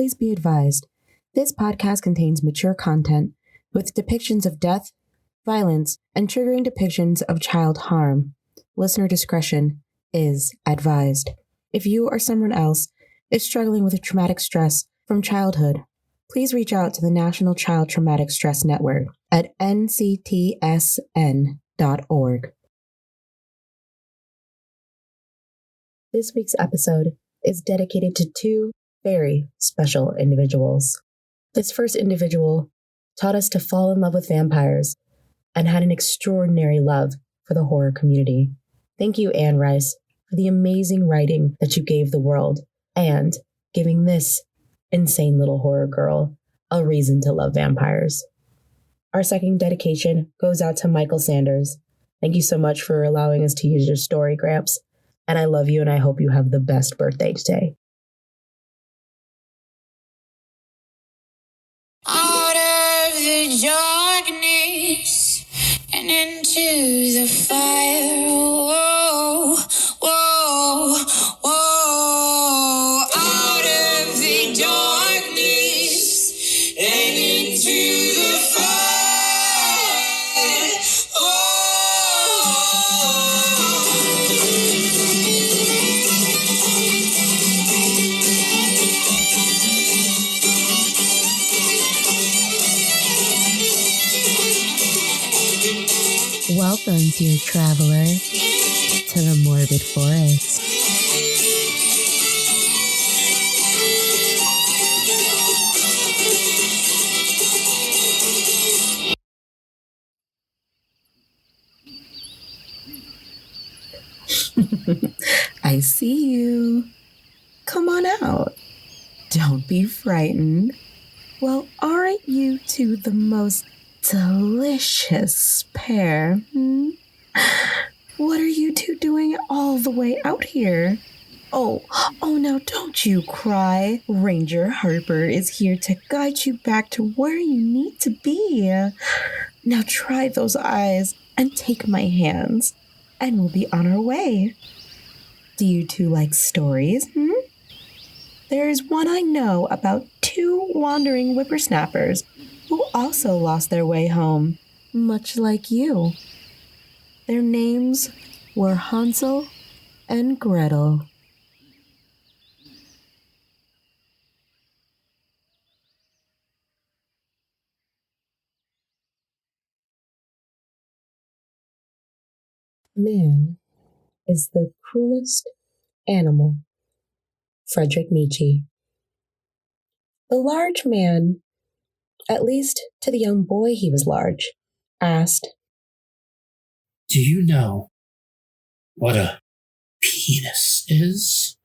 Please be advised, this podcast contains mature content with depictions of death, violence, and triggering depictions of child harm. Listener discretion is advised. If you or someone else is struggling with traumatic stress from childhood, please reach out to the National Child Traumatic Stress Network at nctsn.org. This week's episode is dedicated to two very special individuals. This first individual taught us to fall in love with vampires and had an extraordinary love for the horror community. Thank you, Anne Rice, for the amazing writing that you gave the world and giving this insane little horror girl a reason to love vampires. Our second dedication goes out to Michael Sanders. Thank you so much for allowing us to use your story, Gramps. And I love you, and I hope you have the best birthday today. Out of the darkness and into the fire. Whoa, whoa, whoa. Out of the darkness and into the fire. Welcome, dear traveler, to the Morbid Forest. I see you. Come on out. Don't be frightened. Well, aren't you two the most delicious pair? What are you two doing all the way out here? Oh, now don't you cry. Ranger Harper is here to guide you back to where you need to be. Now try those eyes and take my hands, and we'll be on our way. Do you two like stories? There is one I know about two wandering whippersnappers who also lost their way home, much like you. Their names were Hansel and Gretel. Man is the cruelest animal. Friedrich Nietzsche. The large man, at least to the young boy he was large, asked, "Do you know what a penis is?"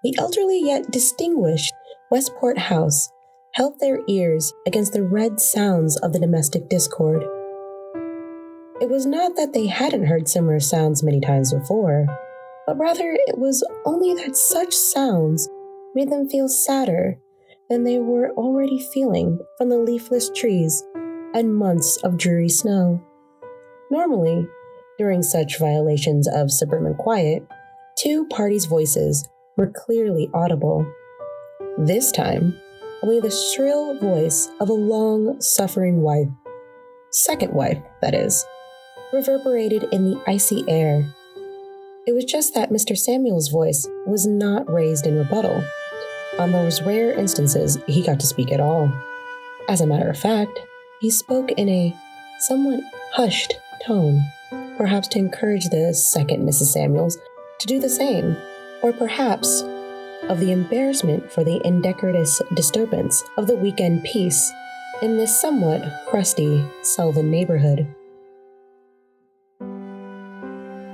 The elderly yet distinguished Westport House held their ears against the red sounds of the domestic discord. It was not that they hadn't heard similar sounds many times before, but rather it was only that such sounds made them feel sadder than they were already feeling from the leafless trees and months of dreary snow. Normally, during such violations of suburban quiet, two parties' voices were clearly audible. This time, only the shrill voice of a long-suffering wife, second wife, that is, reverberated in the icy air. It was just that Mr. Samuel's voice was not raised in rebuttal. On those rare instances, he got to speak at all. As a matter of fact, he spoke in a somewhat hushed tone, perhaps to encourage the second Mrs. Samuels to do the same, or perhaps of the embarrassment for the indecorous disturbance of the weekend peace in this somewhat crusty Selvin neighborhood.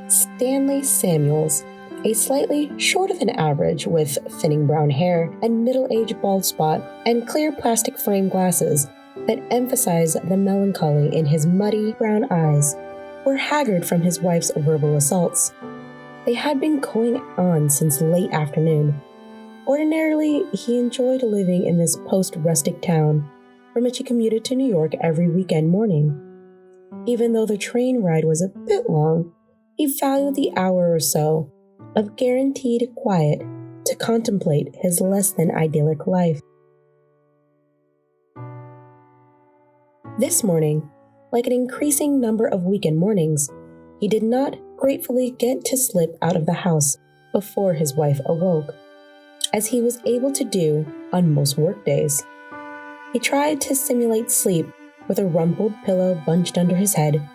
Stanley Samuels, a slightly short of an average with thinning brown hair and middle-aged bald spot and clear plastic frame glasses that emphasized the melancholy in his muddy brown eyes, were haggard from his wife's verbal assaults. They had been going on since late afternoon. Ordinarily, he enjoyed living in this post-rustic town, from which he commuted to New York every weekend morning. Even though the train ride was a bit long, he valued the hour or so of guaranteed quiet to contemplate his less than idyllic life. This morning, like an increasing number of weekend mornings, he did not gratefully get to slip out of the house before his wife awoke, as he was able to do on most workdays. He tried to simulate sleep with a rumpled pillow bunched under his head,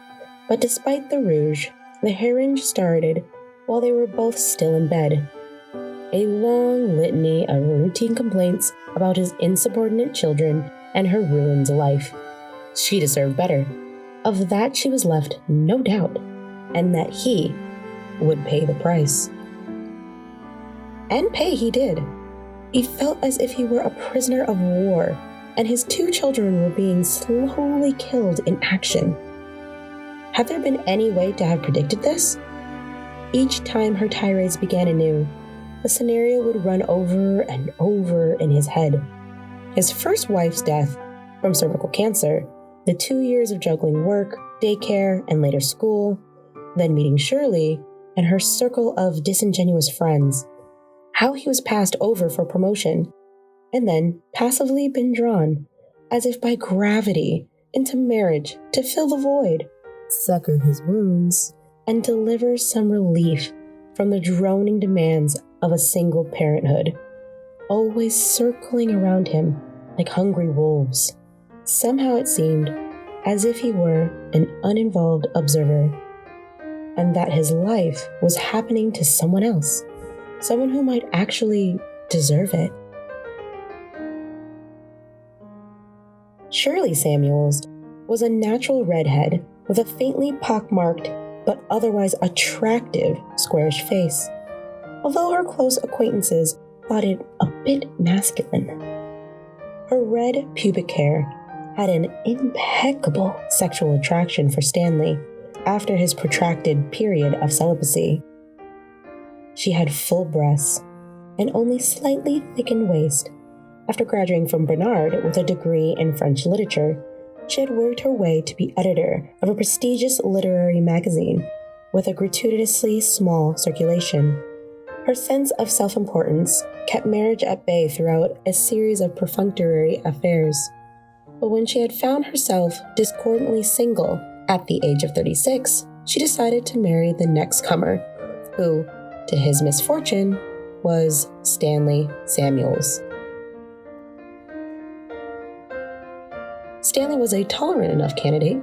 but despite the rouge, the harangue started while they were both still in bed. A long litany of routine complaints about his insubordinate children and her ruined life. She deserved better. Of that she was left no doubt, and that he would pay the price. And pay he did. He felt as if he were a prisoner of war, and his 2 children were being slowly killed in action. Had there been any way to have predicted this? Each time her tirades began anew, the scenario would run over and over in his head. His first wife's death from cervical cancer, the 2 years of juggling work, daycare, and later school, then meeting Shirley and her circle of disingenuous friends, how he was passed over for promotion, and then passively been drawn, as if by gravity, into marriage to fill the void, succor his wounds, and deliver some relief from the droning demands of a single parenthood, always circling around him like hungry wolves. Somehow it seemed as if he were an uninvolved observer, and that his life was happening to someone else, someone who might actually deserve it. Shirley Samuels was a natural redhead with a faintly pockmarked but otherwise attractive squarish face, although her close acquaintances thought it a bit masculine. Her red pubic hair had an impeccable sexual attraction for Stanley after his protracted period of celibacy. She had full breasts and only slightly thickened waist. After graduating from Barnard with a degree in French literature, she had worked her way to be editor of a prestigious literary magazine with a gratuitously small circulation. Her sense of self-importance kept marriage at bay throughout a series of perfunctory affairs. But when she had found herself discordantly single at the age of 36, she decided to marry the next comer, who, to his misfortune, was Stanley Samuels. Stanley was a tolerant enough candidate.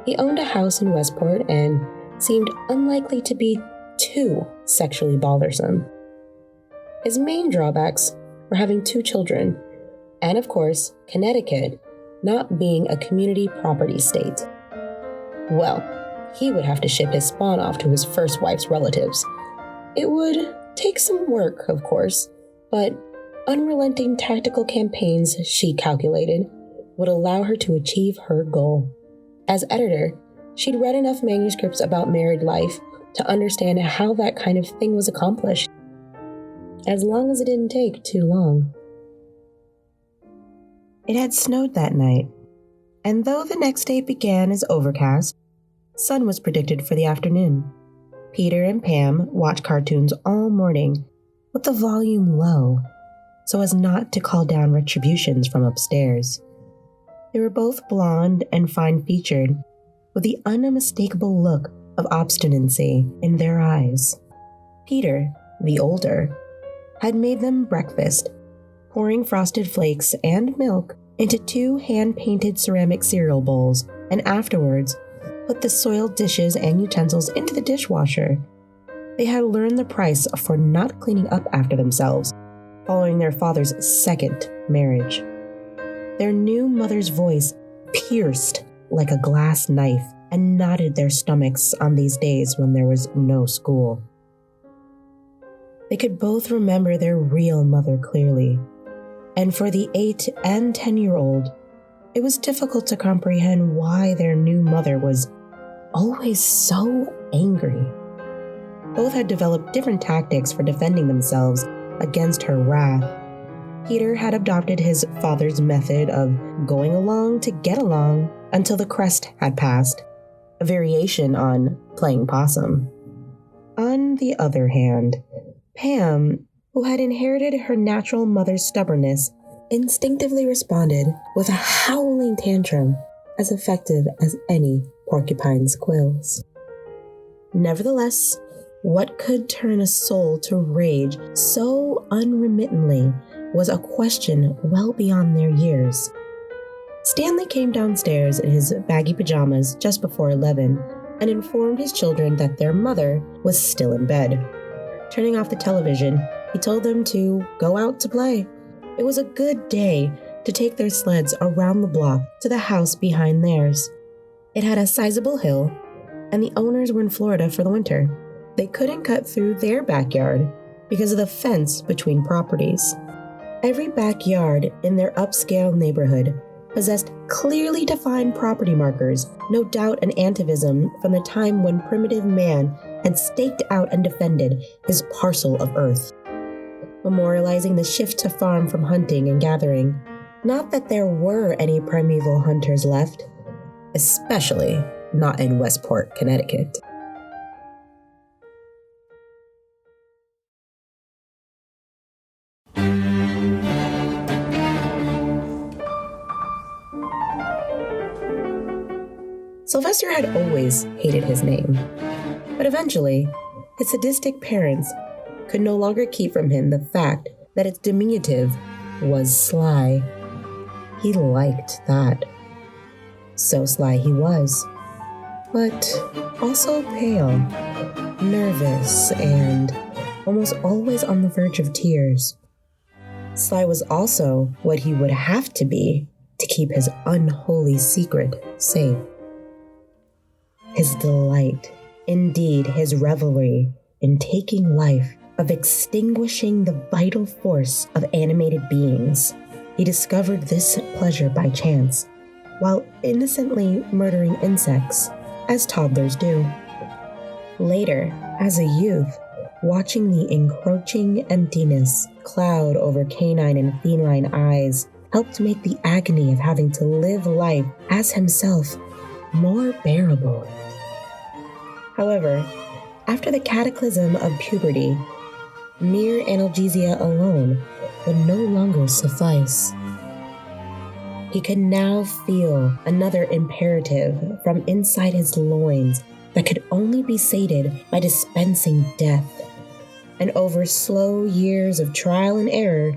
He owned a house in Westport and seemed unlikely to be too sexually bothersome. His main drawbacks were having 2 children, and of course, Connecticut not being a community property state. Well, he would have to ship his spawn off to his first wife's relatives. It would take some work, of course, but unrelenting tactical campaigns, she calculated, would allow her to achieve her goal. As editor, she'd read enough manuscripts about married life to understand how that kind of thing was accomplished, as long as it didn't take too long. It had snowed that night, and though the next day began as overcast, sun was predicted for the afternoon. Peter and Pam watched cartoons all morning with the volume low, so as not to call down retributions from upstairs. They were both blonde and fine-featured, with the unmistakable look of obstinacy in their eyes. Peter, the older, had made them breakfast, pouring frosted flakes and milk into 2 hand-painted ceramic cereal bowls, and afterwards put the soiled dishes and utensils into the dishwasher. They had learned the price for not cleaning up after themselves, following their father's second marriage. Their new mother's voice pierced like a glass knife and knotted their stomachs on these days when there was no school. They could both remember their real mother clearly, and for the 8 and 10-year-old, it was difficult to comprehend why their new mother was always so angry. Both had developed different tactics for defending themselves against her wrath. Peter had adopted his father's method of going along to get along until the crest had passed, a variation on playing possum. On the other hand, Pam, who had inherited her natural mother's stubbornness, instinctively responded with a howling tantrum as effective as any porcupine's quills. Nevertheless, what could turn a soul to rage so unremittingly was a question well beyond their years. Stanley came downstairs in his baggy pajamas just before 11 and informed his children that their mother was still in bed. Turning off the television, he told them to go out to play. It was a good day to take their sleds around the block to the house behind theirs. It had a sizable hill, and the owners were in Florida for the winter. They couldn't cut through their backyard because of the fence between properties. Every backyard in their upscale neighborhood possessed clearly defined property markers, no doubt an atavism from the time when primitive man had staked out and defended his parcel of earth, memorializing the shift to farm from hunting and gathering. Not that there were any primeval hunters left, especially not in Westport, Connecticut. Sylvester had always hated his name, but eventually, his sadistic parents could no longer keep from him the fact that its diminutive was Sly. He liked that. So sly he was, but also pale, nervous, and almost always on the verge of tears. Sly was also what he would have to be to keep his unholy secret safe. His delight, indeed his revelry in taking life, of extinguishing the vital force of animated beings. He discovered this pleasure by chance, while innocently murdering insects, as toddlers do. Later, as a youth, watching the encroaching emptiness cloud over canine and feline eyes helped make the agony of having to live life as himself more bearable. However, after the cataclysm of puberty, mere analgesia alone would no longer suffice. He could now feel another imperative from inside his loins that could only be sated by dispensing death. And over slow years of trial and error,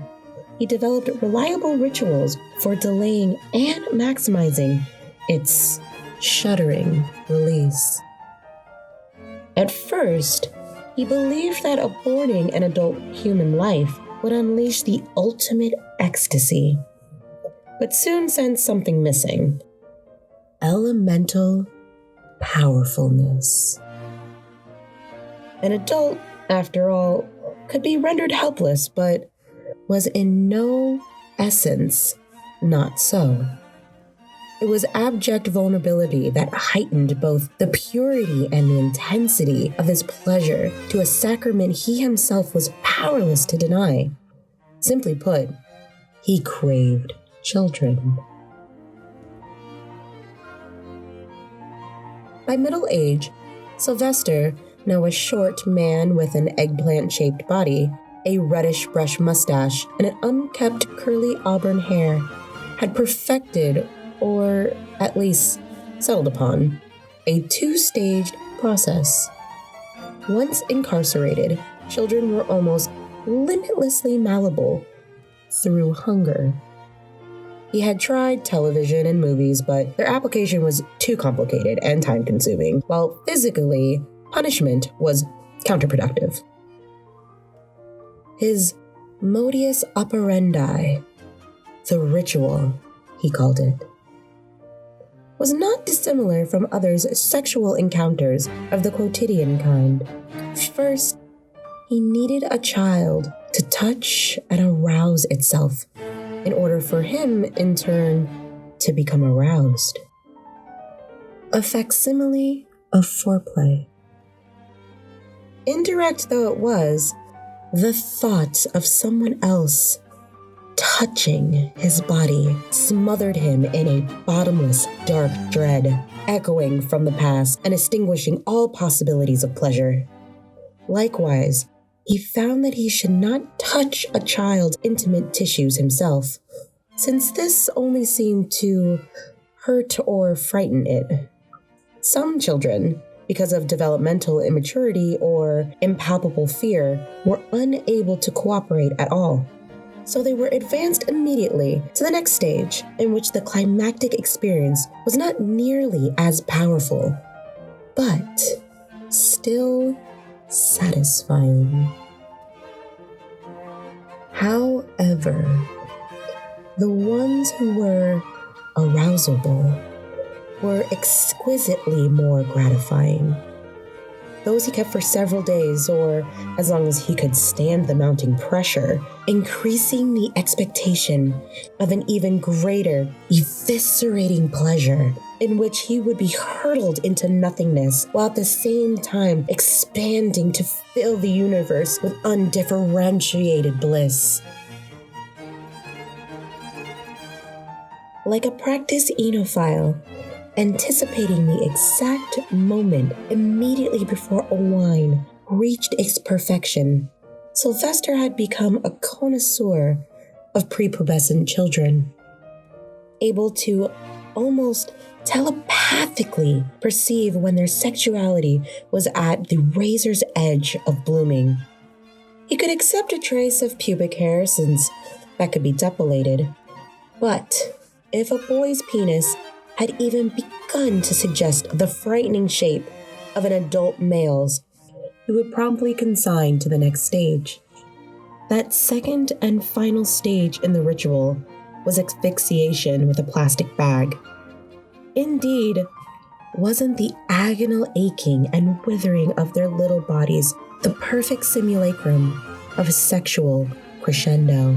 he developed reliable rituals for delaying and maximizing its shuddering release. At first, he believed that aborting an adult human life would unleash the ultimate ecstasy, but soon sensed something missing. Elemental powerfulness. An adult, after all, could be rendered helpless, but was in no essence not so. It was abject vulnerability that heightened both the purity and the intensity of his pleasure to a sacrament he himself was powerless to deny. Simply put, he craved children. By middle age, Sylvester, now a short man with an eggplant-shaped body, a reddish brush mustache, and an unkempt curly auburn hair, had perfected, or at least settled upon, a two-staged process. Once incarcerated, children were almost limitlessly malleable through hunger. He had tried television and movies, but their application was too complicated and time-consuming, while physically, punishment was counterproductive. His modus operandi, the ritual, he called it, was not dissimilar from others' sexual encounters of the quotidian kind. First, he needed a child to touch and arouse itself in order for him, in turn, to become aroused. A facsimile of foreplay. Indirect though it was, the thought of someone else touching his body smothered him in a bottomless, dark dread, echoing from the past and extinguishing all possibilities of pleasure. Likewise, he found that he should not touch a child's intimate tissues himself, since this only seemed to hurt or frighten it. Some children, because of developmental immaturity or impalpable fear, were unable to cooperate at all. So they were advanced immediately to the next stage, in which the climactic experience was not nearly as powerful, but still satisfying. However, the ones who were arousable were exquisitely more gratifying. Those he kept for several days, or as long as he could stand the mounting pressure, increasing the expectation of an even greater, eviscerating pleasure, in which he would be hurtled into nothingness, while at the same time expanding to fill the universe with undifferentiated bliss. Like a practiced enophile, anticipating the exact moment immediately before a wine reached its perfection, Sylvester had become a connoisseur of prepubescent children, able to almost telepathically perceive when their sexuality was at the razor's edge of blooming. He could accept a trace of pubic hair, since that could be depilated, but if a boy's penis had even begun to suggest the frightening shape of an adult male's, he would promptly consign to the next stage. That second and final stage in the ritual was asphyxiation with a plastic bag. Indeed, wasn't the agonal aching and withering of their little bodies the perfect simulacrum of a sexual crescendo?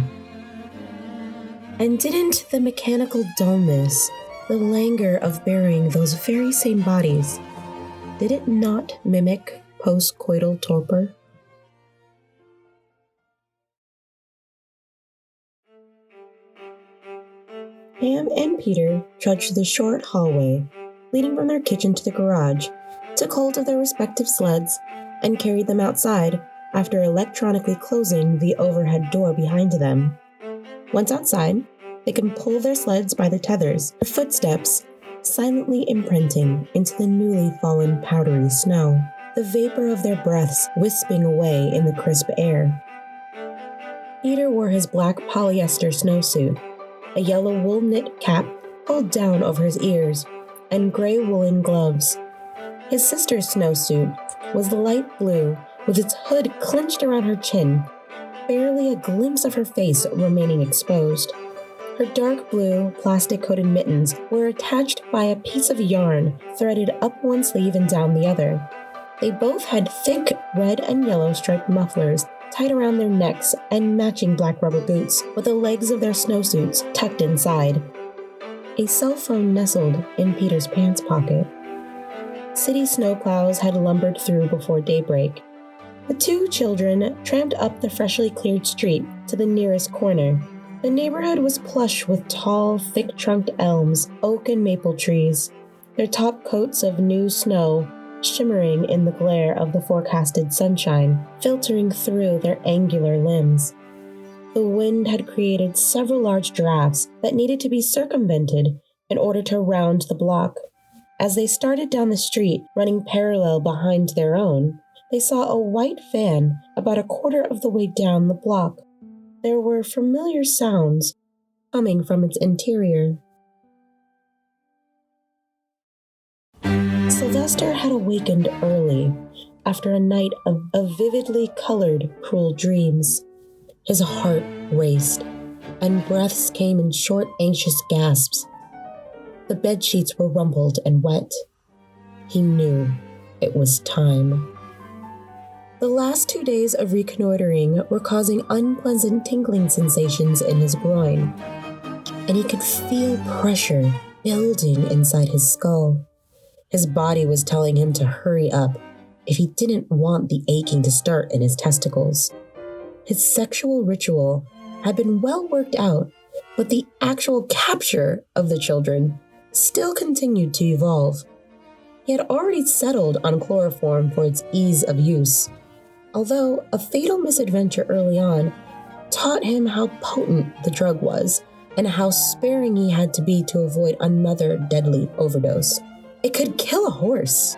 And didn't the mechanical dullness, the languor of burying those very same bodies, did it not mimic post-coital torpor? Pam and Peter trudged the short hallway leading from their kitchen to the garage, took hold of their respective sleds, and carried them outside after electronically closing the overhead door behind them. Once outside, they could pull their sleds by the tethers, their footsteps silently imprinting into the newly fallen powdery snow, the vapor of their breaths wisping away in the crisp air. Peter wore his black polyester snowsuit, a yellow wool knit cap pulled down over his ears, and gray woolen gloves. His sister's snowsuit was light blue, with its hood clinched around her chin, barely a glimpse of her face remaining exposed. Her dark blue, plastic-coated mittens were attached by a piece of yarn threaded up one sleeve and down the other. They both had thick red and yellow striped mufflers tied around their necks and matching black rubber boots, with the legs of their snowsuits tucked inside. A cell phone nestled in Peter's pants pocket. City snowplows had lumbered through before daybreak. The two children tramped up the freshly cleared street to the nearest corner. The neighborhood was plush with tall, thick-trunked elms, oak and maple trees, their top coats of new snow shimmering in the glare of the forecasted sunshine, filtering through their angular limbs. The wind had created several large drafts that needed to be circumvented in order to round the block. As they started down the street, running parallel behind their own, they saw a white van about a quarter of the way down the block. There were familiar sounds coming from its interior. Sylvester had awakened early after a night of vividly colored, cruel dreams. His heart raced, and breaths came in short, anxious gasps. The bedsheets were rumpled and wet. He knew it was time. The last 2 days of reconnoitering were causing unpleasant tingling sensations in his groin, and he could feel pressure building inside his skull. His body was telling him to hurry up if he didn't want the aching to start in his testicles. His sexual ritual had been well worked out But the actual capture of the children still continued to evolve. He had already settled on chloroform for its ease of use, although a fatal misadventure early on taught him how potent the drug was and how sparing he had to be to avoid another deadly overdose. It could kill a horse.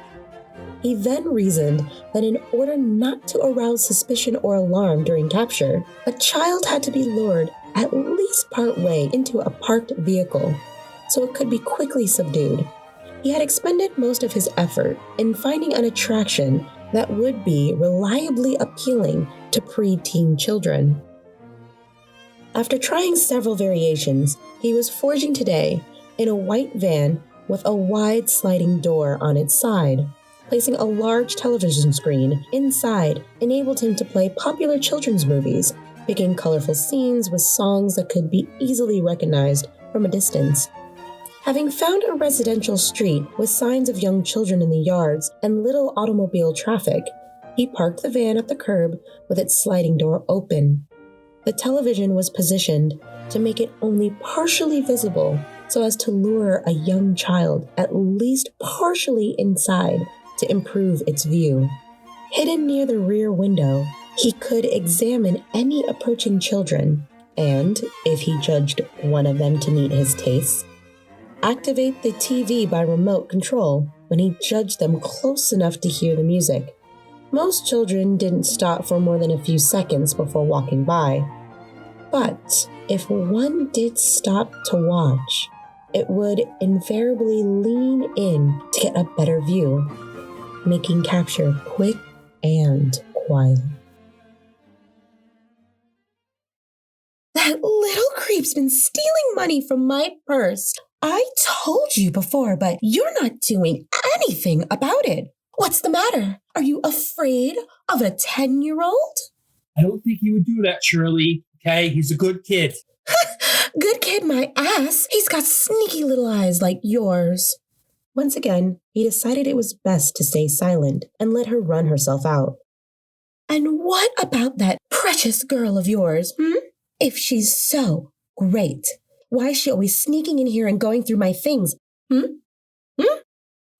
He then reasoned that in order not to arouse suspicion or alarm during capture, a child had to be lured at least part way into a parked vehicle so it could be quickly subdued. He had expended most of his effort in finding an attraction that would be reliably appealing to preteen children. After trying several variations, he was forging today in a white van with a wide sliding door on its side. Placing a large television screen inside enabled him to play popular children's movies, picking colorful scenes with songs that could be easily recognized from a distance. Having found a residential street with signs of young children in the yards and little automobile traffic, he parked the van at the curb with its sliding door open. The television was positioned to make it only partially visible so as to lure a young child at least partially inside to improve its view. Hidden near the rear window, he could examine any approaching children and, if he judged one of them to meet his tastes, activate the TV by remote control when he judged them close enough to hear the music. Most children didn't stop for more than a few seconds before walking by. But if one did stop to watch, it would invariably lean in to get a better view, making capture quick and quiet. That little creep's been stealing money from my purse. I told you before, but you're not doing anything about it. What's the matter? Are you afraid of a 10-year-old? I don't think he would do that, Shirley. Okay, he's a good kid. Good kid, my ass. He's got sneaky little eyes like yours. Once again, he decided it was best to stay silent and let her run herself out. And what about that precious girl of yours, If she's so great, why is she always sneaking in here and going through my things,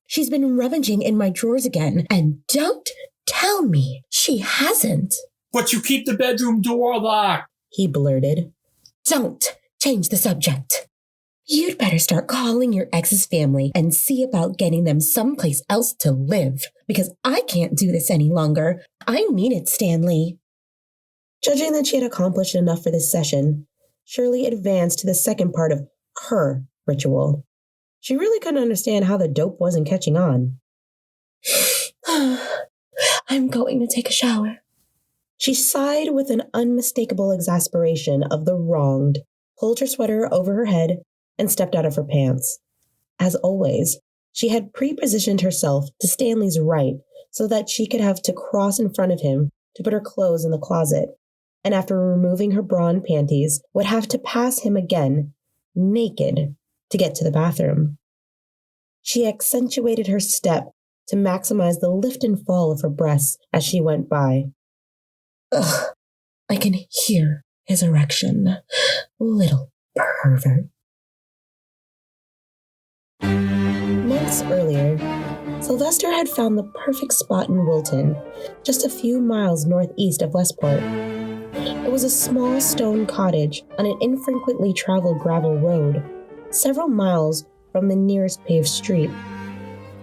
She's been rummaging in my drawers again, and don't tell me she hasn't. But you keep the bedroom door locked, he blurted. Don't change the subject. You'd better start calling your ex's family and see about getting them someplace else to live, because I can't do this any longer. I mean it, Stanley. Judging that she had accomplished enough for this session, Shirley advanced to the second part of her ritual. She really couldn't understand how the dope wasn't catching on. I'm going to take a shower. She sighed with an unmistakable exasperation of the wronged, pulled her sweater over her head, and stepped out of her pants. As always, she had pre-positioned herself to Stanley's right so that she could have to cross in front of him to put her clothes in the closet, and after removing her bra and panties, would have to pass him again, naked, to get to the bathroom. She accentuated her step to maximize the lift and fall of her breasts as she went by. Ugh, I can hear his erection. Little pervert. Months earlier, Sylvester had found the perfect spot in Wilton, just a few miles northeast of Westport. It was a small stone cottage on an infrequently traveled gravel road, several miles from the nearest paved street.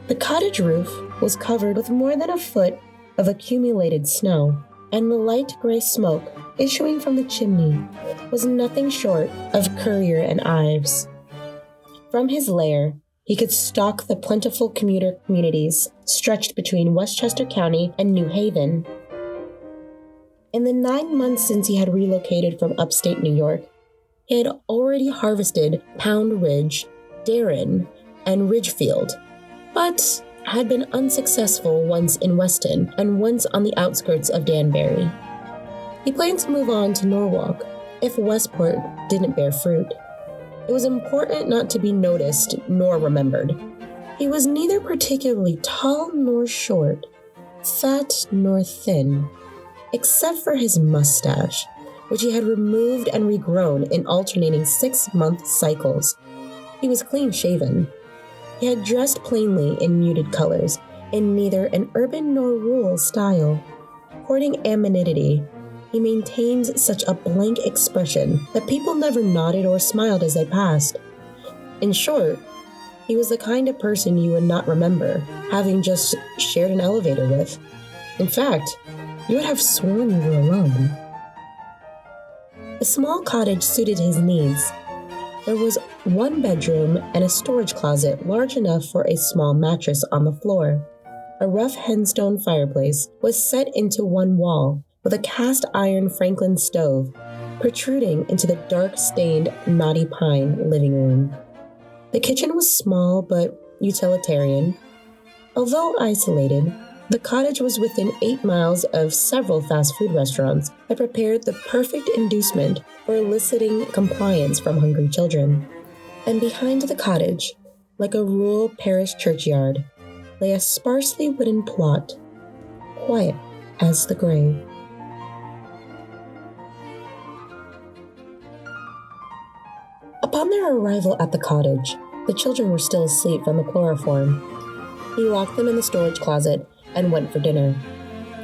The cottage roof was covered with more than a foot of accumulated snow, and the light gray smoke issuing from the chimney was nothing short of Currier and Ives. From his lair, he could stalk the plentiful commuter communities stretched between Westchester County and New Haven. In the 9 months since he had relocated from upstate New York, he had already harvested Pound Ridge, Darren, and Ridgefield, but had been unsuccessful once in Weston and once on the outskirts of Danbury. He planned to move on to Norwalk if Westport didn't bear fruit. It was important not to be noticed nor remembered. He was neither particularly tall nor short, fat nor thin, except for his mustache, which he had removed and regrown in alternating 6-month cycles. He was clean-shaven. He had dressed plainly in muted colors, in neither an urban nor rural style. Courting anonymity, he maintained such a blank expression that people never nodded or smiled as they passed. In short, he was the kind of person you would not remember having just shared an elevator with. In fact, you would have sworn you were alone. The small cottage suited his needs. There was one bedroom and a storage closet large enough for a small mattress on the floor. A rough henstone fireplace was set into one wall, with a cast-iron Franklin stove protruding into the dark-stained knotty pine living room. The kitchen was small but utilitarian. Although isolated, the cottage was within 8 miles of several fast food restaurants that prepared the perfect inducement for eliciting compliance from hungry children. And behind the cottage, like a rural parish churchyard, lay a sparsely wooden plot, quiet as the grave. Upon their arrival at the cottage, the children were still asleep from the chloroform. He locked them in the storage closet and went for dinner.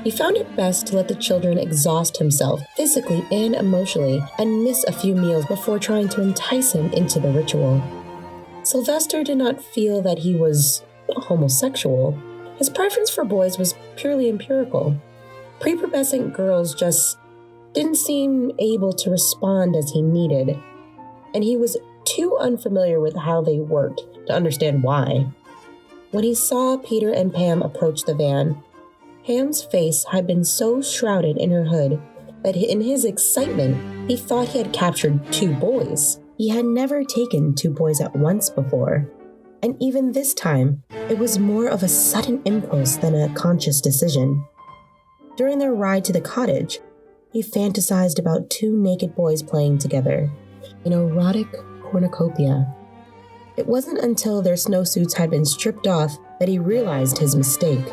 He found it best to let the children exhaust himself physically and emotionally and miss a few meals before trying to entice him into the ritual. Sylvester did not feel that he was homosexual. His preference for boys was purely empirical. Prepubescent girls just didn't seem able to respond as he needed, and he was too unfamiliar with how they worked to understand why. When he saw Peter and Pam approach the van, Pam's face had been so shrouded in her hood that in his excitement, he thought he had captured 2 boys. He had never taken 2 boys at once before, and even this time, it was more of a sudden impulse than a conscious decision. During their ride to the cottage, he fantasized about 2 naked boys playing together, an erotic cornucopia. It wasn't until their snowsuits had been stripped off that he realized his mistake.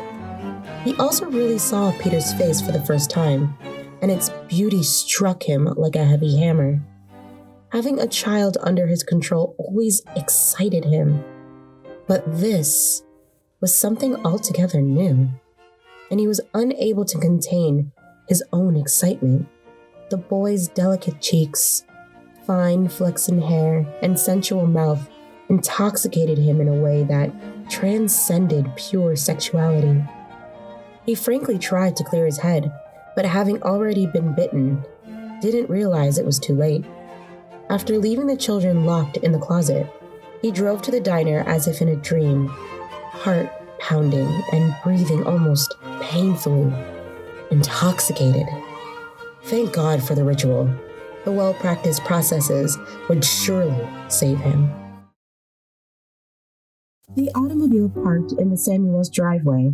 He also really saw Peter's face for the first time, and its beauty struck him like a heavy hammer. Having a child under his control always excited him, but this was something altogether new, and he was unable to contain his own excitement. The boy's delicate cheeks, fine flaxen hair, and sensual mouth intoxicated him in a way that transcended pure sexuality. He frankly tried to clear his head, but having already been bitten, didn't realize it was too late. After leaving the children locked in the closet, he drove to the diner as if in a dream, heart pounding and breathing almost painfully, intoxicated. Thank God for the ritual. The well-practiced processes would surely save him. The automobile parked in the Samuels' driveway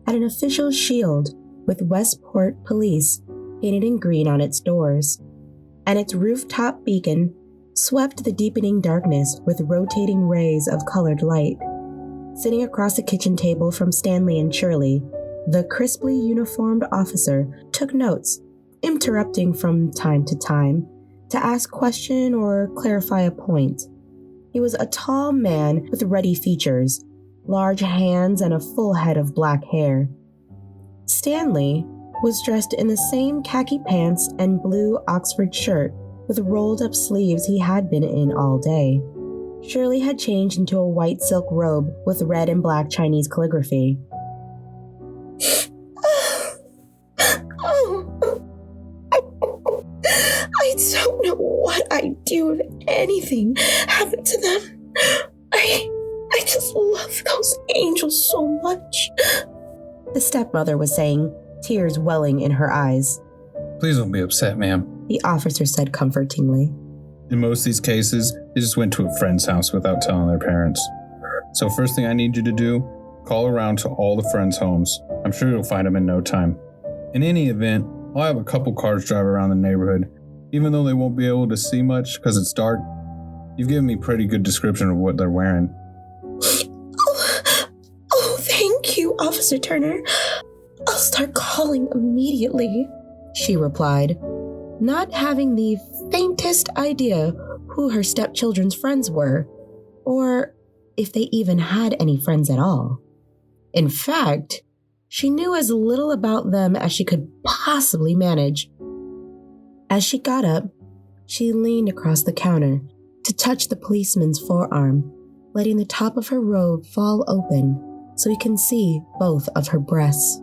had an official shield with Westport Police painted in green on its doors, and its rooftop beacon swept the deepening darkness with rotating rays of colored light. Sitting across the kitchen table from Stanley and Shirley, the crisply uniformed officer took notes, interrupting from time to ask question or clarify a point. He was a tall man with ruddy features, large hands, and a full head of black hair. Stanley was dressed in the same khaki pants and blue Oxford shirt with rolled-up sleeves he had been in all day. Shirley had changed into a white silk robe with red and black Chinese calligraphy. I don't know what I'd do if anything happened to them. I just love those angels so much. The stepmother was saying, tears welling in her eyes. Please don't be upset, ma'am, the officer said comfortingly. In most of these cases, they just went to a friend's house without telling their parents. So first thing I need you to do, call around to all the friends' homes. I'm sure you'll find them in no time. In any event, I'll have a couple cars drive around the neighborhood. Even though they won't be able to see much because it's dark, you've given me a pretty good description of what they're wearing. Oh, thank you, Officer Turner. I'll start calling immediately, she replied. not having the faintest idea who her stepchildren's friends were, or if they even had any friends at all. In fact, she knew as little about them as she could possibly manage. As she got up, she leaned across the counter to touch the policeman's forearm, letting the top of her robe fall open so he can see both of her breasts.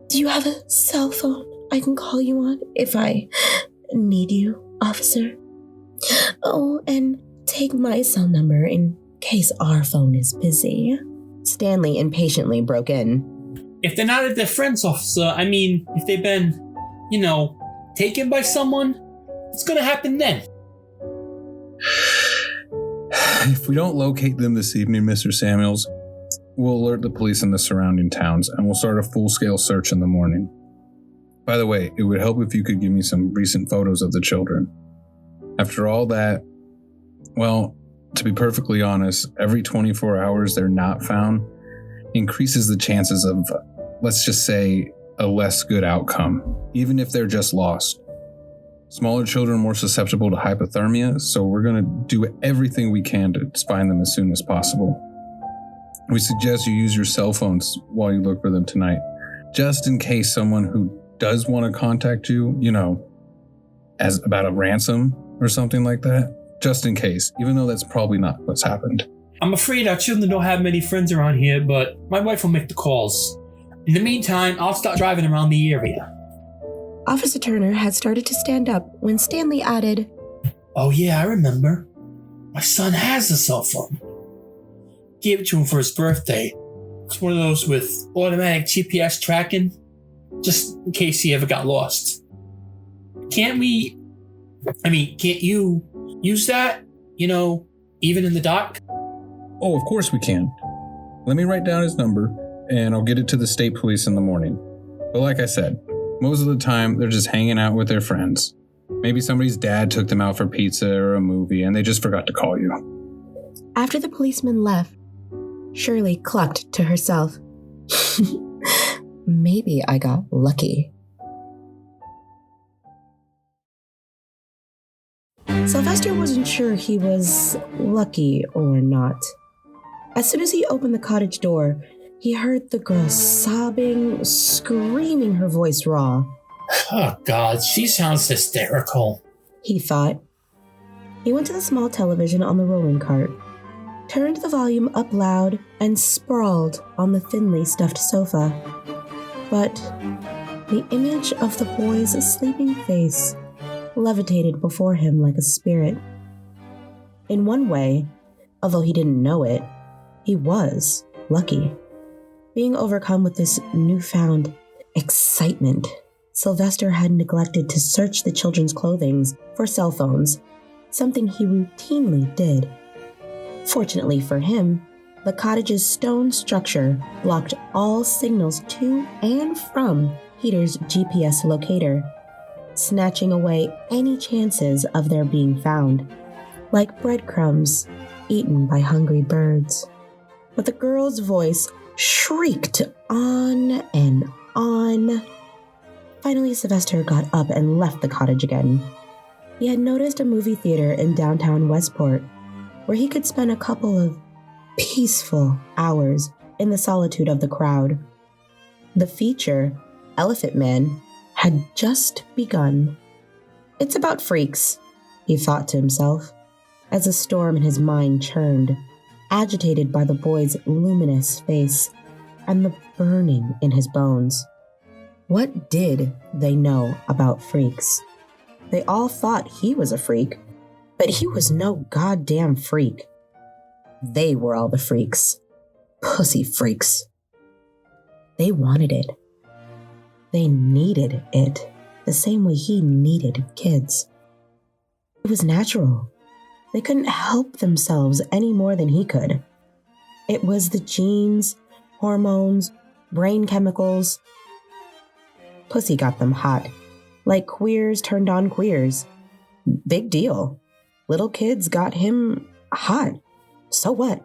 Do you have a cell phone I can call you on if I need you, officer? Oh, and take my cell number in case our phone is busy. Stanley impatiently broke in. If they're not at their friends, officer, I mean, if they've been, taken by someone, what's going to happen then? If we don't locate them this evening, Mr. Samuels, we'll alert the police in the surrounding towns, and we'll start a full-scale search in the morning. By the way, it would help if you could give me some recent photos of the children. After all that, well, to be perfectly honest, every 24 hours they're not found increases the chances of, let's just say, a less good outcome, even if they're just lost. Smaller children are more susceptible to hypothermia, so we're going to do everything we can to find them as soon as possible. We suggest you use your cell phones while you look for them tonight, just in case someone who does want to contact you, as about a ransom or something like that. Just in case, even though that's probably not what's happened. I'm afraid our children don't have many friends around here, but my wife will make the calls. In the meantime, I'll start driving around the area. Officer Turner had started to stand up when Stanley added, Oh yeah, I remember. My son has a cell phone. Gave it to him for his birthday. It's one of those with automatic GPS tracking, just in case he ever got lost. Can't you use that, even in the dark? Oh, of course we can. Let me write down his number, and I'll get it to the state police in the morning. But like I said, most of the time, they're just hanging out with their friends. Maybe somebody's dad took them out for pizza or a movie, and they just forgot to call you. After the policeman left, Shirley clucked to herself. Maybe I got lucky. Sylvester wasn't sure he was lucky or not. As soon as he opened the cottage door, he heard the girl sobbing, screaming, her voice raw. Oh, God, she sounds hysterical, he thought. He went to the small television on the rolling cart, turned the volume up loud, and sprawled on the thinly stuffed sofa. But the image of the boy's sleeping face levitated before him like a spirit. In one way, although he didn't know it, he was lucky. Being overcome with this newfound excitement, Sylvester had neglected to search the children's clothing for cell phones, something he routinely did. Fortunately for him, the cottage's stone structure blocked all signals to and from Peter's GPS locator, snatching away any chances of their being found, like breadcrumbs eaten by hungry birds. But the girl's voice shrieked on and on. Finally, Sylvester got up and left the cottage again. He had noticed a movie theater in downtown Westport, where he could spend a couple of peaceful hours in the solitude of the crowd. The feature, Elephant Man, had just begun. It's about freaks, he thought to himself, as a storm in his mind churned, agitated by the boy's luminous face and the burning in his bones. What did they know about freaks? They all thought he was a freak, but he was no goddamn freak. They were all the freaks. Pussy freaks. They wanted it. They needed it, the same way he needed kids. It was natural. They couldn't help themselves any more than he could. It was the genes, hormones, brain chemicals. Pussy got them hot, like queers turned on queers. Big deal. Little kids got him hot. So what?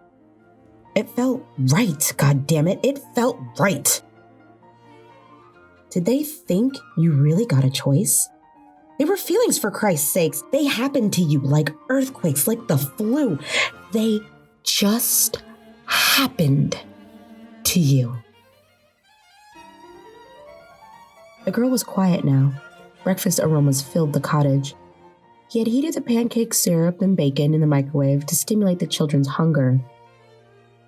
It felt right, goddammit. It felt right. Did they think you really got a choice? They were feelings, for Christ's sakes. They happened to you like earthquakes, like the flu. They just happened to you. The girl was quiet now. Breakfast aromas filled the cottage. He had heated the pancake syrup and bacon in the microwave to stimulate the children's hunger.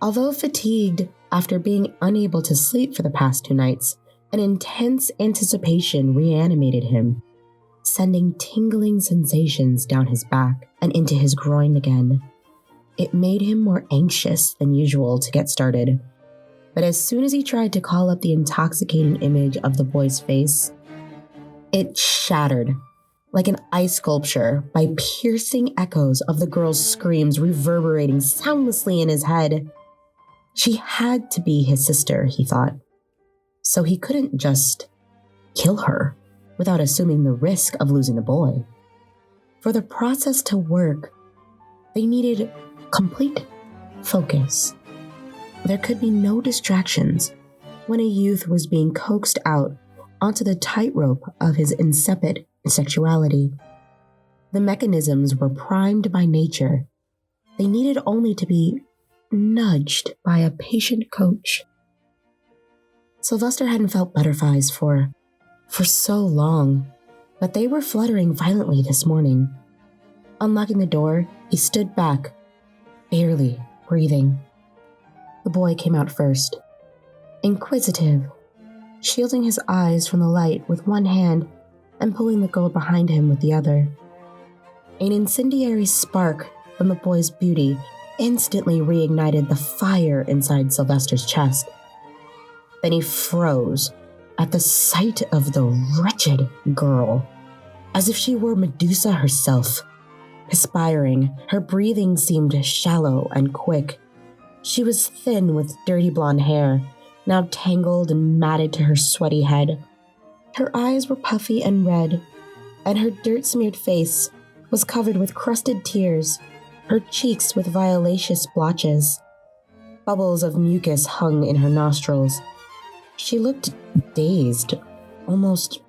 Although fatigued after being unable to sleep for the past 2 nights, an intense anticipation reanimated him, sending tingling sensations down his back and into his groin again. It made him more anxious than usual to get started. But as soon as he tried to call up the intoxicating image of the boy's face, it shattered like an ice sculpture by piercing echoes of the girl's screams reverberating soundlessly in his head. She had to be his sister, he thought, so he couldn't just kill her without assuming the risk of losing the boy. For the process to work, they needed complete focus. There could be no distractions when a youth was being coaxed out onto the tightrope of his insipid sexuality. The mechanisms were primed by nature. They needed only to be nudged by a patient coach. Sylvester hadn't felt butterflies for so long, but they were fluttering violently this morning. Unlocking the door, he stood back, barely breathing. The boy came out first, inquisitive, shielding his eyes from the light with one hand and pulling the girl behind him with the other. An incendiary spark from the boy's beauty instantly reignited the fire inside Sylvester's chest. Then he froze at the sight of the wretched girl, as if she were Medusa herself. Perspiring, her breathing seemed shallow and quick. She was thin with dirty blonde hair, now tangled and matted to her sweaty head. Her eyes were puffy and red, and her dirt-smeared face was covered with crusted tears, her cheeks with violaceous blotches. Bubbles of mucus hung in her nostrils. She looked dazed, almost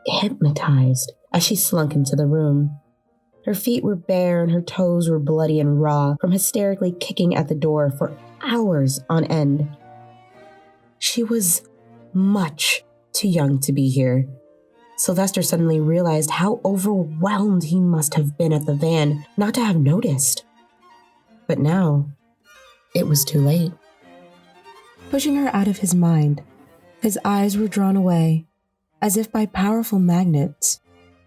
hypnotized, as she slunk into the room. Her feet were bare and her toes were bloody and raw from hysterically kicking at the door for hours on end. She was much too young to be here. Sylvester suddenly realized how overwhelmed he must have been at the van not to have noticed. But now, it was too late. Pushing her out of his mind, his eyes were drawn away, as if by powerful magnets,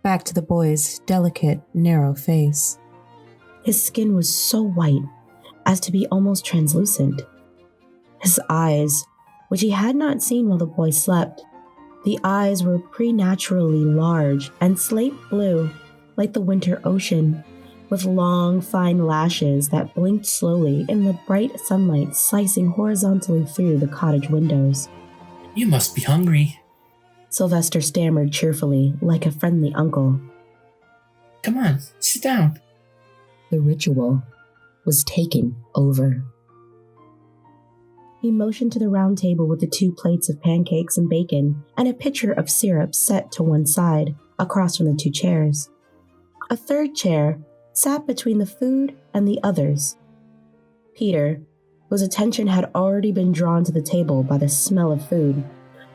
back to the boy's delicate, narrow face. His skin was so white as to be almost translucent. His eyes, which he had not seen while the boy slept, the eyes were preternaturally large and slate blue, like the winter ocean, with long, fine lashes that blinked slowly in the bright sunlight slicing horizontally through the cottage windows. You must be hungry. Sylvester stammered cheerfully, like a friendly uncle. Come on, sit down. The ritual was taking over. He motioned to the round table with the 2 plates of pancakes and bacon and a pitcher of syrup set to one side, across from the 2 chairs. A third chair sat between the food and the others. Peter, whose attention had already been drawn to the table by the smell of food,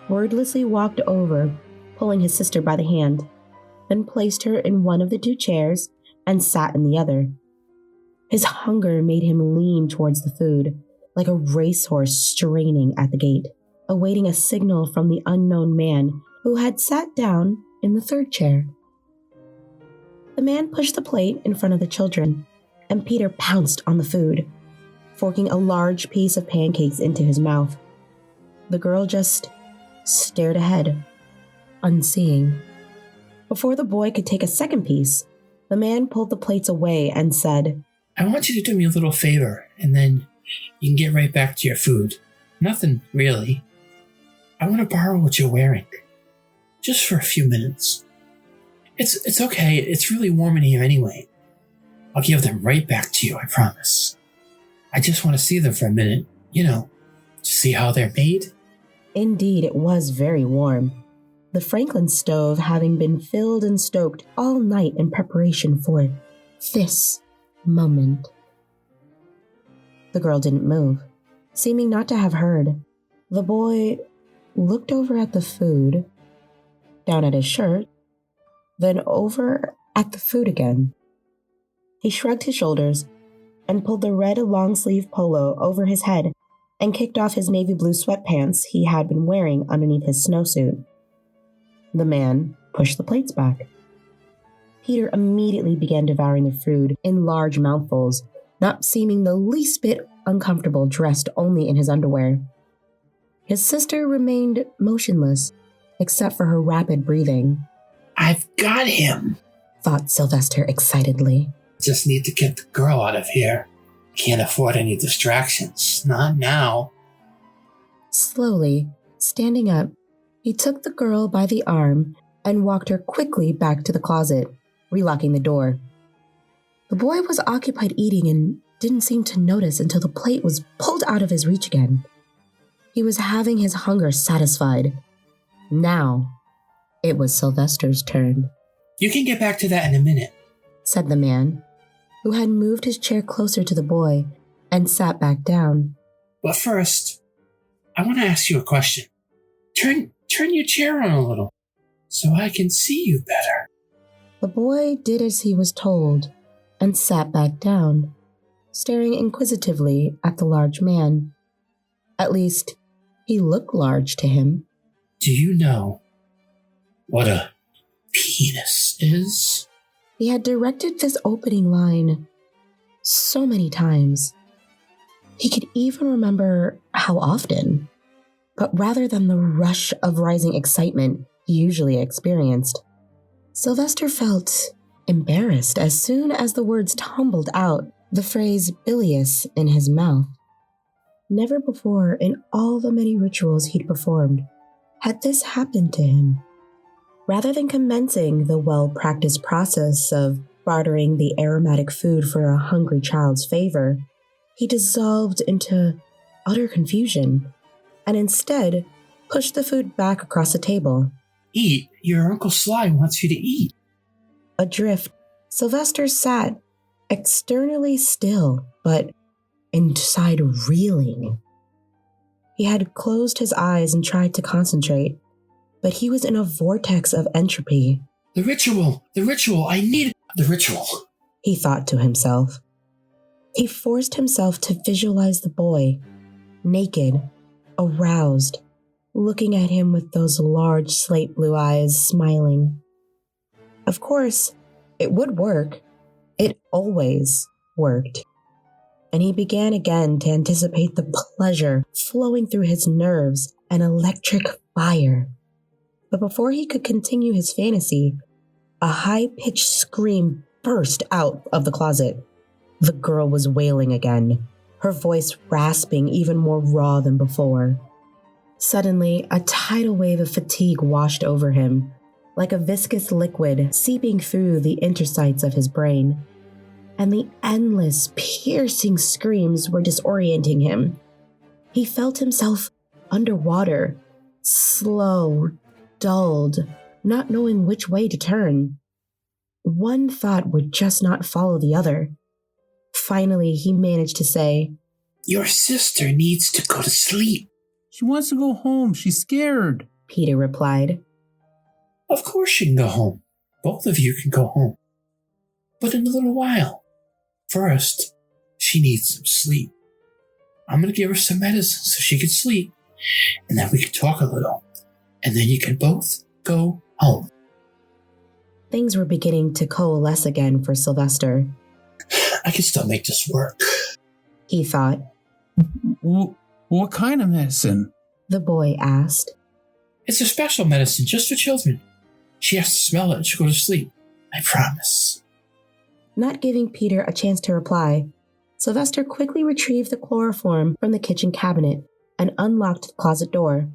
wordlessly walked over, pulling his sister by the hand, then placed her in one of the 2 chairs and sat in the other. His hunger made him lean towards the food, like a racehorse straining at the gate, awaiting a signal from the unknown man who had sat down in the 3rd chair. The man pushed the plate in front of the children, and Peter pounced on the food, forking a large piece of pancakes into his mouth. The girl just stared ahead, unseeing. Before the boy could take a second piece, the man pulled the plates away and said, I want you to do me a little favor, and then you can get right back to your food. Nothing, really. I want to borrow what you're wearing. Just for a few minutes. It's okay. It's really warm in here anyway. I'll give them right back to you, I promise. I just want to see them for a minute, to see how they're made. Indeed, it was very warm. the Franklin stove having been filled and stoked all night in preparation for this moment. The girl didn't move, seeming not to have heard. The boy looked over at the food, down at his shirt, then over at the food again. He shrugged his shoulders and pulled the red long-sleeve polo over his head and kicked off his navy blue sweatpants he had been wearing underneath his snowsuit. The man pushed the plates back. Peter immediately began devouring the food in large mouthfuls, not seeming the least bit uncomfortable dressed only in his underwear. His sister remained motionless, except for her rapid breathing. I've got him, thought Sylvester excitedly. Just need to get the girl out of here. Can't afford any distractions. Not now. Slowly, standing up, he took the girl by the arm and walked her quickly back to the closet, relocking the door. The boy was occupied eating and didn't seem to notice until the plate was pulled out of his reach again. He was having his hunger satisfied. Now, it was Sylvester's turn. You can get back to that in a minute, said the man, who had moved his chair closer to the boy and sat back down. But first, I want to ask you a question. Turn your chair on a little, so I can see you better. The boy did as he was told and sat back down, staring inquisitively at the large man. At least, he looked large to him. Do you know what a penis is? He had directed this opening line so many times. He could even remember how often. But rather than the rush of rising excitement he usually experienced, Sylvester felt embarrassed as soon as the words tumbled out, the phrase bilious in his mouth. Never before in all the many rituals he'd performed had this happened to him. Rather than commencing the well-practiced process of bartering the aromatic food for a hungry child's favor, he dissolved into utter confusion and instead pushed the food back across the table. Eat. Your Uncle Sly wants you to eat. Adrift, Sylvester sat externally still, but inside reeling. He had closed his eyes and tried to concentrate, but he was in a vortex of entropy. The ritual, I need the ritual, he thought to himself. He forced himself to visualize the boy, naked, aroused, looking at him with those large slate blue eyes, smiling. Of course, it would work. It always worked. And he began again to anticipate the pleasure flowing through his nerves, an electric fire. But before he could continue his fantasy, a high-pitched scream burst out of the closet. The girl was wailing again, her voice rasping even more raw than before. Suddenly, a tidal wave of fatigue washed over him, like a viscous liquid seeping through the interstices of his brain. And the endless, piercing screams were disorienting him. He felt himself underwater, slow, dulled, not knowing which way to turn. One thought would just not follow the other. Finally, he managed to say, Your sister needs to go to sleep. She wants to go home. She's scared, Peter replied. Of course she can go home. Both of you can go home. But in a little while. First, she needs some sleep. I'm going to give her some medicine so she can sleep. And then we can talk a little. And then you can both go home. Things were beginning to coalesce again for Sylvester. I can still make this work, he thought. What kind of medicine? The boy asked. It's a special medicine just for children. She has to smell it and she'll go to sleep. I promise. Not giving Peter a chance to reply, Sylvester quickly retrieved the chloroform from the kitchen cabinet and unlocked the closet door.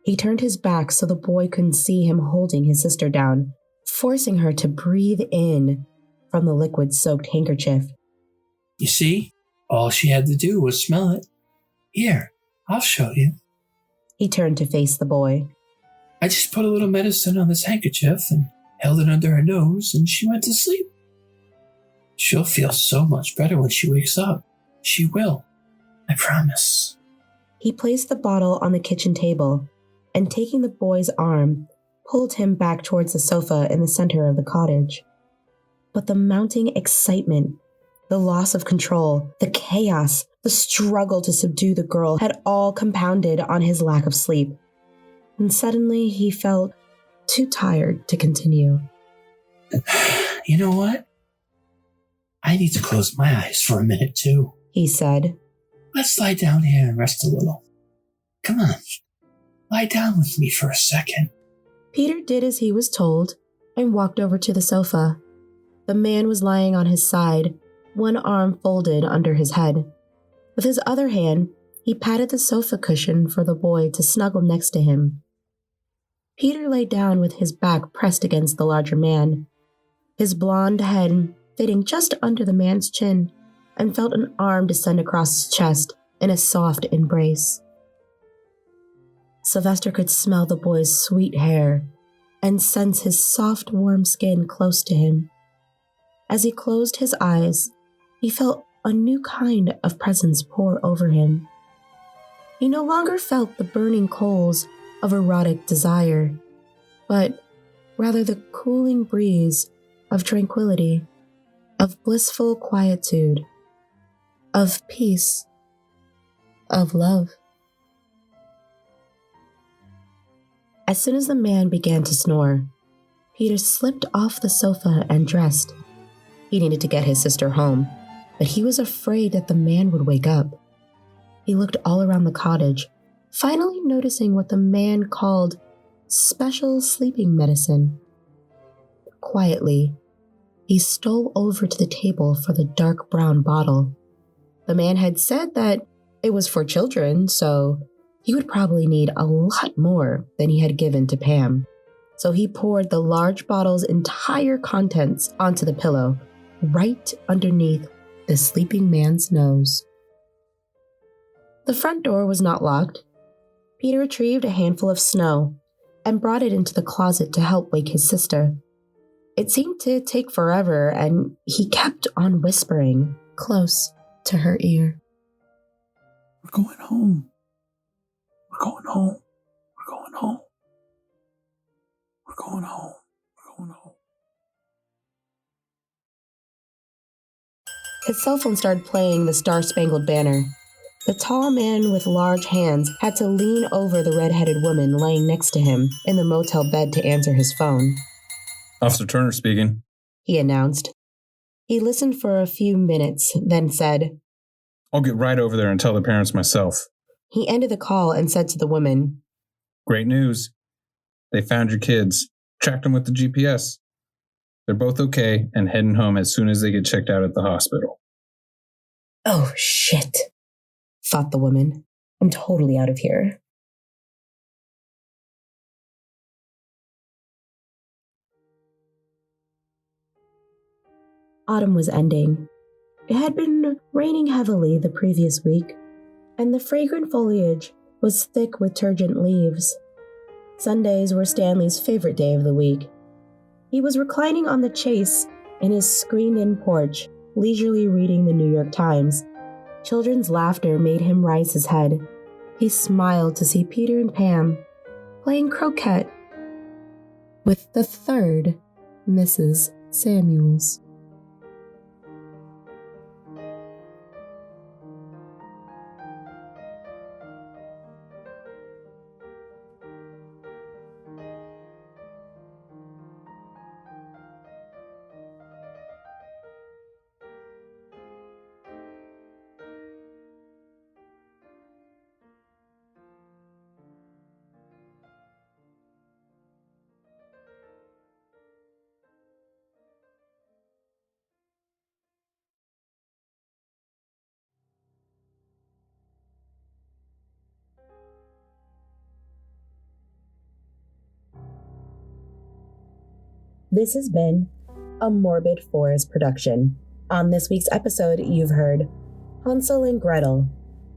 He turned his back so the boy couldn't see him holding his sister down, forcing her to breathe in from the liquid-soaked handkerchief. You see, all she had to do was smell it. Here, I'll show you. He turned to face the boy. I just put a little medicine on this handkerchief and held it under her nose, and she went to sleep. She'll feel so much better when she wakes up. She will. I promise. He placed the bottle on the kitchen table and, taking the boy's arm, pulled him back towards the sofa in the center of the cottage. But the mounting excitement, the loss of control, the chaos, the struggle to subdue the girl had all compounded on his lack of sleep. And suddenly he felt too tired to continue. You know what? I need to close my eyes for a minute, too, he said. Let's lie down here and rest a little. Come on, lie down with me for a second. Peter did as he was told and walked over to the sofa. The man was lying on his side, one arm folded under his head. With his other hand, he patted the sofa cushion for the boy to snuggle next to him. Peter lay down with his back pressed against the larger man, his blonde head fitting just under the man's chin, and felt an arm descend across his chest in a soft embrace. Sylvester could smell the boy's sweet hair and sense his soft, warm skin close to him. As he closed his eyes, he felt a new kind of presence pour over him. He no longer felt the burning coals of erotic desire, but rather the cooling breeze of tranquility, of blissful quietude, of peace, of love. As soon as the man began to snore, Peter slipped off the sofa and dressed. He needed to get his sister home, but he was afraid that the man would wake up. He looked all around the cottage, finally noticing what the man called special sleeping medicine. Quietly, he stole over to the table for the dark brown bottle. The man had said that it was for children, so he would probably need a lot more than he had given to Pam. So he poured the large bottle's entire contents onto the pillow, right underneath the sleeping man's nose. The front door was not locked. Peter retrieved a handful of snow and brought it into the closet to help wake his sister. It seemed to take forever, and he kept on whispering close to her ear. We're going home. We're going home. We're going home. We're going home. We're going home. His cell phone started playing the Star-Spangled Banner. The tall man with large hands had to lean over the red-headed woman laying next to him in the motel bed to answer his phone. Officer Turner speaking, he announced. He listened for a few minutes, then said, I'll get right over there and tell the parents myself. He ended the call and said to the woman, Great news. They found your kids, tracked them with the GPS. They're both okay and heading home as soon as they get checked out at the hospital. Oh, shit, thought the woman. I'm totally out of here. Autumn was ending. It had been raining heavily the previous week, and the fragrant foliage was thick with turgent leaves. Sundays were Stanley's favorite day of the week. He was reclining on the chase in his screened-in porch, leisurely reading the New York Times. Children's laughter made him raise his head. He smiled to see Peter and Pam playing croquet with the third Mrs. Samuels. This has been a Morbid Forest Production. On this week's episode, you've heard Hansel and Gretel,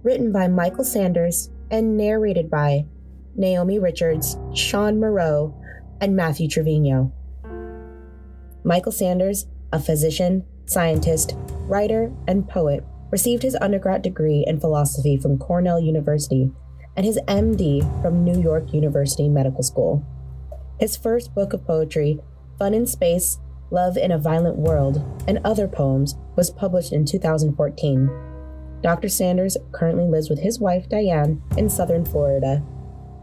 written by Michael Sanders and narrated by Naomi Richards, Shawn Moreau, and Matthew Trevino. Michael Sanders, a physician, scientist, writer, and poet, received his undergrad degree in philosophy from Cornell University and his MD from New York University Medical School. His first book of poetry, Fun in Space, Love in a Violent World, and Other Poems, was published in 2014. Dr. Sanders currently lives with his wife, Diane, in southern Florida,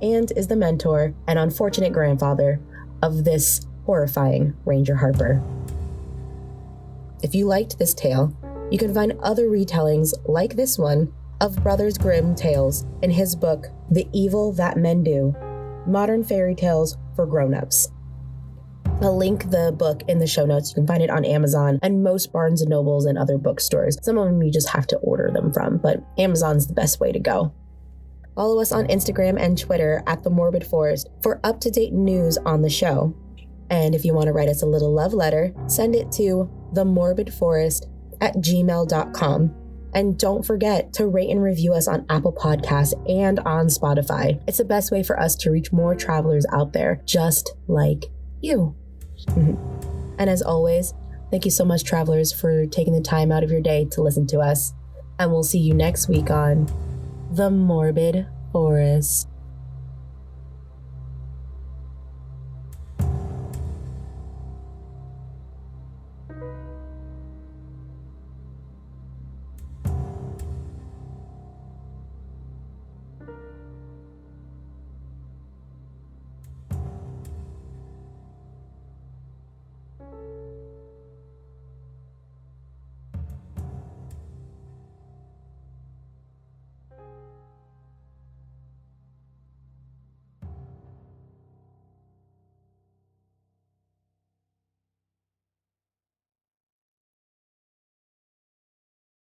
and is the mentor and unfortunate grandfather of this horrifying Ranger Harper. If you liked this tale, you can find other retellings like this one of Brothers Grimm tales in his book, The Evil That Men Do, Modern Fairy Tales for Grown-Ups. I'll link the book in the show notes. You can find it on Amazon and most Barnes & Nobles and other bookstores. Some of them you just have to order them from, but Amazon's the best way to go. Follow us on Instagram and Twitter at The Morbid Forest for up-to-date news on the show. And if you want to write us a little love letter, send it to themorbidforest@gmail.com. And don't forget to rate and review us on Apple Podcasts and on Spotify. It's the best way for us to reach more travelers out there, just like you. And as always, thank you so much, travelers, for taking the time out of your day to listen to us. And we'll see you next week on The Morbid Forest.